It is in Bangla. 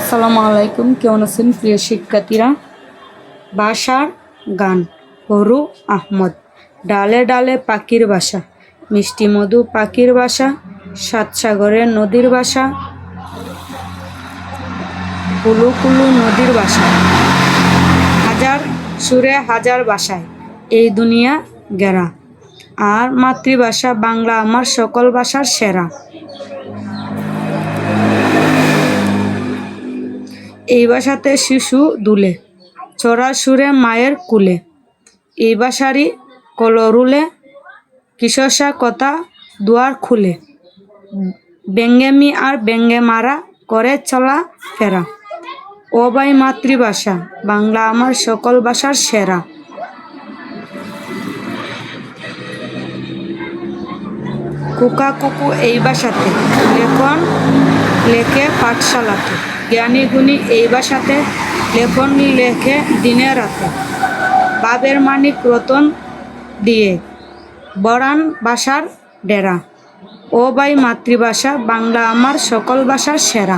আসসালামু আলাইকুম। কেমন আছেন প্রিয় শিক্ষার্থীরা? ভাষার গান। হরু আহমদ। ডালে ডালে পাখির বাসা, মিষ্টি মধু পাখির বাসা, সাত সাগরের নদীর বাসা, কুলু কুলু নদীর বাসা, হাজার সুরে হাজার বাসায় এই দুনিয়া গেরা। আর মাতৃভাষা বাংলা আমার সকল ভাষার সেরা। এই ভাষাতে শিশু দুলে, চড়া সুরে মায়ের কুলে। এই ভাষারই কলরুলে, কিশোরসা কথা দুয়ার খুলে। ব্যঙ্গেমি আর ব্যঙ্গে মারা করে চলা ফেরা। ও ভাই মাতৃভাষা বাংলা আমার সকল ভাষার সেরা। কুকা কুকু এই ভাষাতে, লেখন লেখে পাঠশালাতে। জ্ঞানী গুণী এই ভাষাতে, লেখন লেখে দিনে রাতে। বাবের মানিক রতন দিয়ে বরান ভাষার ডেরা। ও ভাই মাতৃভাষা বাংলা আমার সকল ভাষার সেরা।